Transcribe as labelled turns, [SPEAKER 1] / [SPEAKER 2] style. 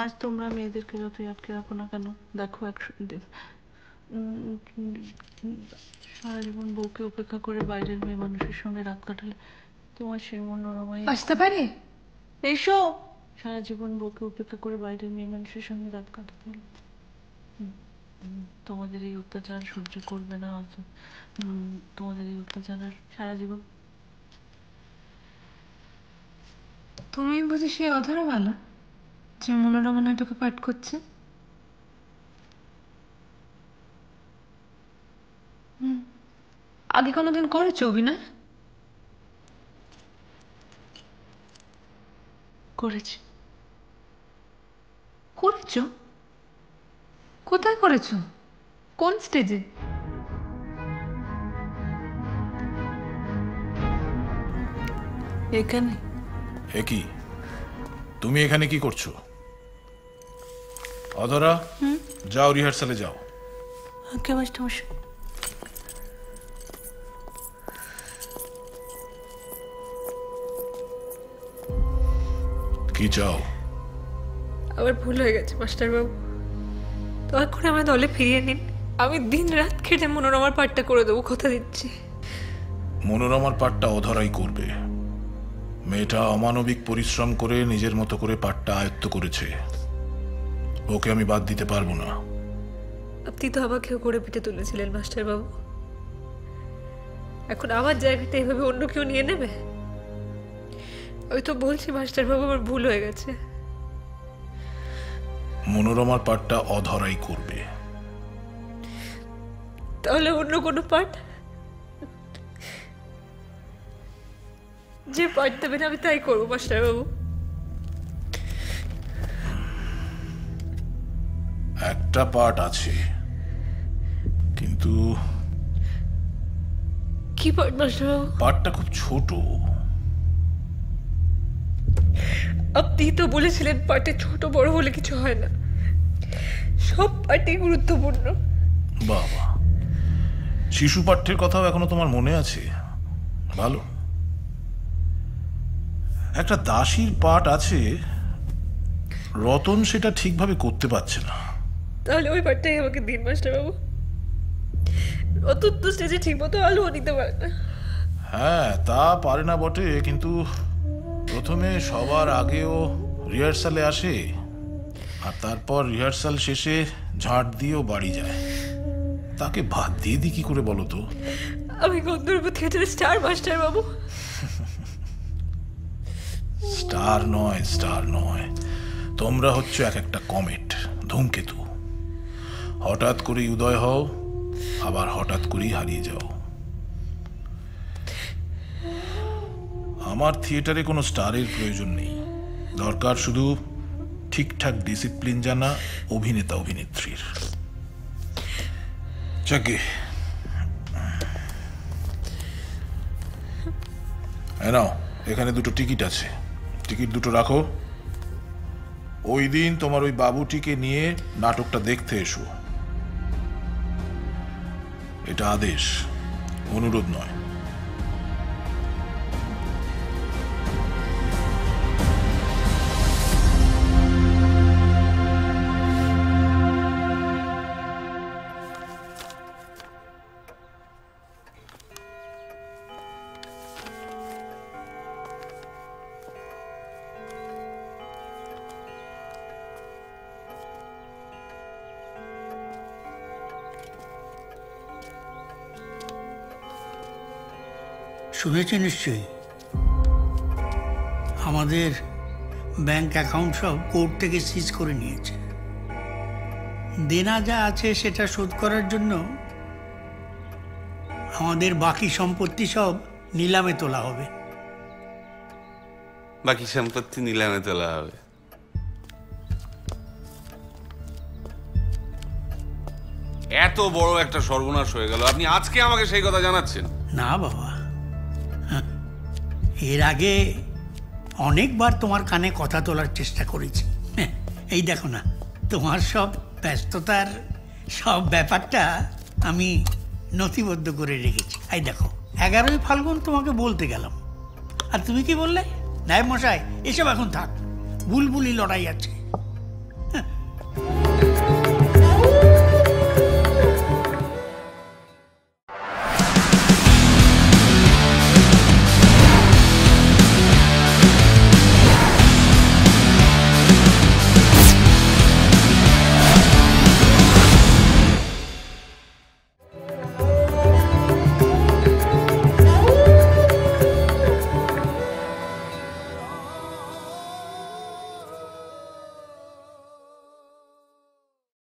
[SPEAKER 1] আজ তোমরা মেয়েদেরকে যতই আটকে রাখো না কেন, দেখো সারা জীবন বউকে উপেক্ষা করে বাইরের মেয়ে মানুষের সঙ্গে রাত কাটালে তোমার সেই মনোরমাই
[SPEAKER 2] আসতে পারে।
[SPEAKER 1] এসো। সারা জীবন বউকে উপেক্ষা করে বাইরের মেয়ে মানুষের সঙ্গে রাত কাটাতে তোমাদের এই অত্যাচার সহ্য করবে না। তোমাদের এই অত্যাচার আর সারা জীবন।
[SPEAKER 2] তুমি বুঝি সে অধরা ভালো যে মনোরমা নাটকে পাঠ করছে? আগে কোনোদিন করেছো অভিনয়?
[SPEAKER 1] করেছি।
[SPEAKER 2] করেছো? কোথায় করেছো? কোন স্টেজে?
[SPEAKER 1] এখানে।
[SPEAKER 3] কি তুমি এখানে কি করছো? অধরা, যাও রিহার্সালে যাও।
[SPEAKER 1] আজ্ঞা মাস্টারমশাই।
[SPEAKER 3] কি চাও?
[SPEAKER 2] আবার ভুল হয়ে গেছে মাস্টারবাবু, দয়া করে আমার দলে ফিরিয়ে নিন। আমি দিন রাত খেটে মনোরমার পাঠটা করে দেবো, কথা দিচ্ছি।
[SPEAKER 3] মনোরমার পাঠটা অধরাই করবে। মেয়েটা অমানবিক পরিশ্রম করে নিজের মতো করে পাঠটা আয়ত্ত করেছে, ওকে আমি বাদ দিতে পারবো না।
[SPEAKER 2] আপনি তো আমাকেও করে পিঠে তুলেছিলেন মাস্টারবাবু, এখন আমার জায়গাটা এভাবে অন্য কেউ নিয়ে নেবে? আমি তো বলছি মাস্টারবাবু, আমার ভুল হয়ে গেছে।
[SPEAKER 3] মনোরমার পাঠটা অধরাই করবে।
[SPEAKER 2] তাহলে অন্য কোনো পাঠ? যে পাঠ দেবেন আমি তাই করবো মাস্টারবাবু।
[SPEAKER 3] একটা পাঠ আছে, কিন্তু
[SPEAKER 2] কি পাঠ মাস্টারবাবু?
[SPEAKER 3] পাঠটা খুব ছোট।
[SPEAKER 2] আপনি তো বলেছিলেন পাঠে ছোট বড় বলে কিছু হয় না, সব পাঠই গুরুত্বপূর্ণ।
[SPEAKER 3] বাবা, শিশু পাঠ্যের কথাও এখনো তোমার মনে আছে? ভালো। একটা দাসীর পাঠ আছে, রতন সেটা ঠিকভাবে করতে পারছে না।
[SPEAKER 2] তাহলে ওই পাঠটাই আমাকে দিন মাস্টারবাবু। রতন তো স্টেজে ঠিক মতো আলোও নিতে পারে না।
[SPEAKER 3] হ্যাঁ, তা পারে না বটে, কিন্তু প্রথমে সবার আগেও রিহার্সালে আসে, আর তারপর রিহার্সাল শেষে ঝাঁট দিয়েও বাড়ি যায়। তাকে বাদ দিয়ে দিই কি করে বলো তো?
[SPEAKER 2] আমি গন্ধর্ব থিয়েটারের স্টার মাস্টারবাবু।
[SPEAKER 3] স্টার নয়, স্টার নয়, তোমরা হচ্ছে এক একটা কমেট, ধূমকেতু। হঠাৎ করেই উদয় হও, আবার হঠাৎ করেই হারিয়ে যাও। আমার থিয়েটারে কোনো স্টারের প্রয়োজন নেই, দরকার শুধু ঠিকঠাক ডিসিপ্লিন জানা অভিনেতা অভিনেত্রীর। যাকে নাও, এখানে দুটো টিকিট আছে, টিকিট দুটো রাখো। ওই দিন তোমার ওই বাবুটিকে নিয়ে নাটকটা দেখতে এসো। এটা আদেশ, অনুরোধ নয়।
[SPEAKER 4] শুনেছি নিশ্চয়ই, আমাদের ব্যাংক অ্যাকাউন্ট সব কোর্ট থেকে সিজ করে নিয়েছে। দেনা যা আছে সেটা শোধ করার জন্য আমাদের বাকি সম্পত্তি সব নিলামে তোলা হবে।
[SPEAKER 5] বাকি সম্পত্তি নিলামে তোলা হবে? এত বড় একটা সর্বনাশ হয়ে গেল, আপনি আজকে আমাকে সেই কথা জানাচ্ছেন?
[SPEAKER 4] না বাবা, এর আগে অনেকবার তোমার কানে কথা তোলার চেষ্টা করেছি। এই দেখো না, তোমার সব ব্যস্ততার সব ব্যাপারটা আমি নথিবদ্ধ করে রেখেছি। এই দেখো, 11ই ফাল্গুন তোমাকে বলতে গেলাম, আর তুমি কি বললে? নায়েব মশাই, এসব এখন থাক, বুলবুলি লড়াই আছে।